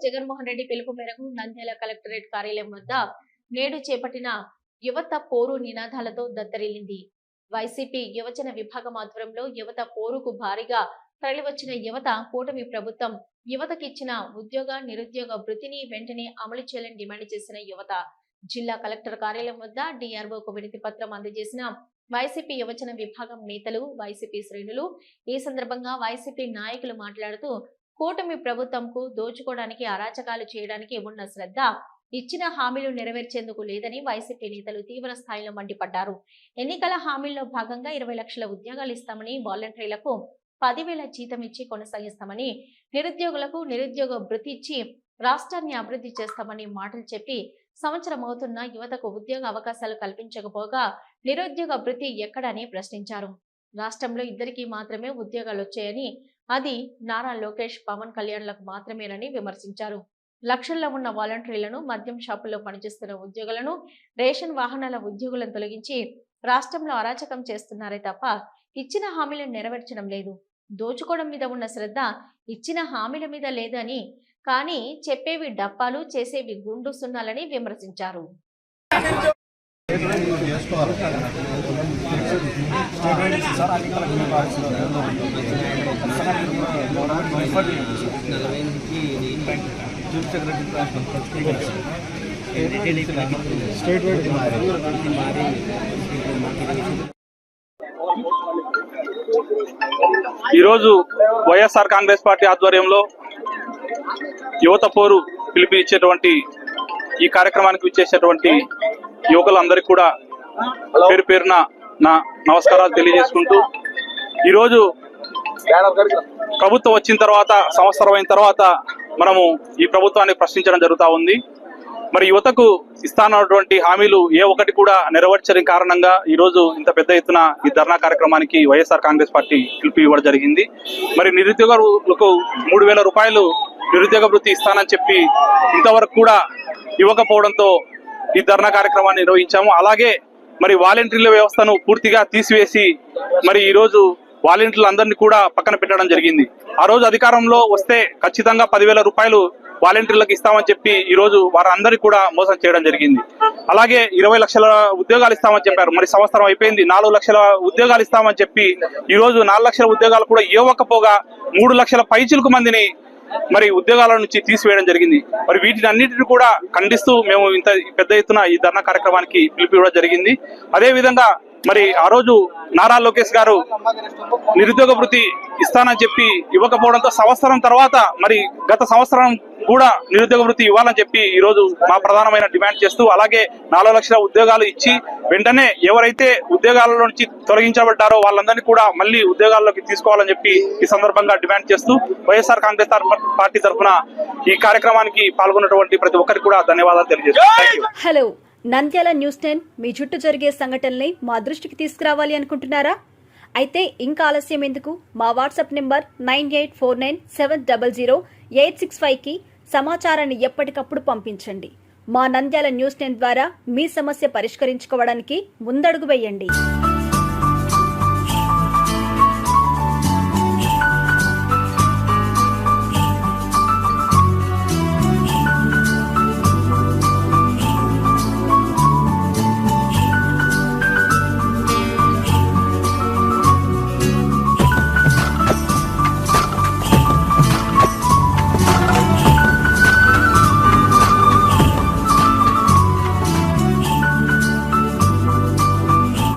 జగన్మోహన్ రెడ్డి పిలుపు మేరకు నంద్యాల కలెక్టరేట్ కార్యాలయం వద్ద నేడు చేపట్టిన యువత పోరు నినాదాలతో దత్తరిల్లింది. వైసీపీ యువజన విభాగం ఆధ్వర్యంలో యువత పోరుకు భారీగా తరలివచ్చిన యువత కూటమి ప్రభుత్వం యువతకిచ్చిన ఉద్యోగ నిరుద్యోగ వృత్తిని వెంటనే అమలు చేయాలని డిమాండ్ చేసిన యువత జిల్లా కలెక్టర్ కార్యాలయం వద్ద డిఆర్ఓకు వినతి పత్రం అందజేసిన వైసీపీ యువజన విభాగం నేతలు, వైసీపీ శ్రేణులు. ఈ సందర్భంగా వైసీపీ నాయకులు మాట్లాడుతూ కూటమి ప్రభుత్వంకు దోచుకోవడానికి, అరాచకాలు చేయడానికి ఉన్న శ్రద్ధ ఇచ్చిన హామీలు నెరవేర్చేందుకు లేదని వైసీపీ నేతలు తీవ్ర స్థాయిలో మండిపడ్డారు. ఎన్నికల హామీల్లో భాగంగా 20 లక్షల ఉద్యోగాలు ఇస్తామని, వాలంటీర్లకు 10,000 జీతం ఇచ్చి కొనసాగిస్తామని, నిరుద్యోగులకు నిరుద్యోగ భృతి ఇచ్చి రాష్ట్రాన్ని అభివృద్ధి చేస్తామని మాటలు చెప్పి సంవత్సరం అవుతున్న యువతకు ఉద్యోగ అవకాశాలు కల్పించకపోగా నిరుద్యోగ భృతి ఎక్కడని ప్రశ్నించారు. రాష్ట్రంలో ఇద్దరికి మాత్రమే ఉద్యోగాలు వచ్చాయని, అది నారా లోకేష్, పవన్ కళ్యాణ్లకు మాత్రమేనని విమర్శించారు. లక్షల్లో ఉన్న వాలంటీర్లను, మద్యం షాపుల్లో పనిచేస్తున్న ఉద్యోగులను, రేషన్ వాహనాల ఉద్యోగులను తొలగించి రాష్ట్రంలో అరాచకం చేస్తున్నారే తప్ప ఇచ్చిన హామీలను నెరవేర్చడం లేదు. దోచుకోవడం మీద ఉన్న శ్రద్ధ ఇచ్చిన హామీల మీద లేదని, కానీ చెప్పేవి డప్పాలు, చేసేవి గుండు సున్నాలని విమర్శించారు. ఈరోజు వైఎస్ఆర్ కాంగ్రెస్ పార్టీ ఆధ్వర్యంలో యువత పోరు పిలుపునిచ్చేటువంటి ఈ కార్యక్రమానికి విచ్చేసేటువంటి యువకులందరికీ కూడా పేరు పేరున నా నమస్కారాలు తెలియజేసుకుంటూ, ఈరోజు ప్రభుత్వం వచ్చిన తర్వాత, సంవత్సరం అయిన తర్వాత మనము ఈ ప్రభుత్వాన్ని ప్రశ్నించడం జరుగుతూ ఉంది. మరి యువతకు ఇస్తానటువంటి హామీలు ఏ ఒక్కటి కూడా నెరవేర్చని కారణంగా ఈరోజు ఇంత పెద్ద ఎత్తున ఈ ధర్నా కార్యక్రమానికి వైఎస్ఆర్ కాంగ్రెస్ పార్టీ పిలుపు ఇవ్వడం జరిగింది. మరి నిరుద్యోగులకు 3,000 రూపాయలు నిరుద్యోగ వృత్తి ఇస్తానని చెప్పి ఇంతవరకు కూడా ఇవ్వకపోవడంతో ఈ ధర్నా కార్యక్రమాన్ని నిర్వహించాము. అలాగే మరి వాలంటీర్ల వ్యవస్థను పూర్తిగా తీసివేసి మరి ఈరోజు వాలంటీర్లందరినీ కూడా పక్కన పెట్టడం జరిగింది. ఆ రోజు అధికారంలో వస్తే ఖచ్చితంగా 10,000 రూపాయలు వాలంటీర్లకు ఇస్తామని చెప్పి ఈరోజు వారందరికీ కూడా మోసం చేయడం జరిగింది. అలాగే 20 లక్షల ఉద్యోగాలు ఇస్తామని చెప్పారు. మరి సంవత్సరం అయిపోయింది, 4 లక్షల ఉద్యోగాలు ఇస్తామని చెప్పి ఈరోజు 4 లక్షల ఉద్యోగాలు కూడా ఇవ్వకపోగా 3 లక్షల పైచిలకు మందిని మరి ఉద్యోగాల నుంచి తీసివేయడం జరిగింది. మరి వీటిని అన్నిటిని కూడా ఖండిస్తూ మేము ఇంత పెద్ద ఎత్తున ఈ ధర్నా కార్యక్రమానికి పిలుపు ఇవ్వడం జరిగింది. అదే విధంగా మరి ఆ రోజు నారా లోకేష్ గారు నిరుద్యోగ వృత్తి ఇస్తానని చెప్పి ఇవ్వకపోవడంతో సంవత్సరం తర్వాత మరి గత సంవత్సరం కూడా నిరుద్యోగ వృత్తి ఇవ్వాలని చెప్పి ఈరోజు మా ప్రధానమైన డిమాండ్ చేస్తూ, అలాగే 4 లక్షల ఉద్యోగాలు ఇచ్చి వెంటనే ఎవరైతే ఉద్యోగాల నుంచి తొలగించబడ్డారో వాళ్ళందరినీ కూడా మళ్ళీ ఉద్యోగాల్లోకి తీసుకోవాలని చెప్పి ఈ సందర్భంగా డిమాండ్ చేస్తూ వైఎస్ఆర్ కాంగ్రెస్ పార్టీ తరఫున ఈ కార్యక్రమానికి పాల్గొన్నటువంటి ప్రతి ఒక్కరికి కూడా ధన్యవాదాలు తెలియజేస్తున్నాను. హలో, నంద్యాల న్యూస్ 10 మీ చుట్టూ జరిగే సంఘటనల్ని మా దృష్టికి తీసుకురావాలి అనుకుంటున్నారా? అయితే ఇంకా ఆలస్యం ఎందుకు? మా వాట్సాప్ నెంబర్ 9849700865కి సమాచారాన్ని ఎప్పటికప్పుడు పంపించండి. మా నంద్యాల న్యూస్ 10 ద్వారా మీ సమస్య పరిష్కరించుకోవడానికి ముందడుగు వేయండి.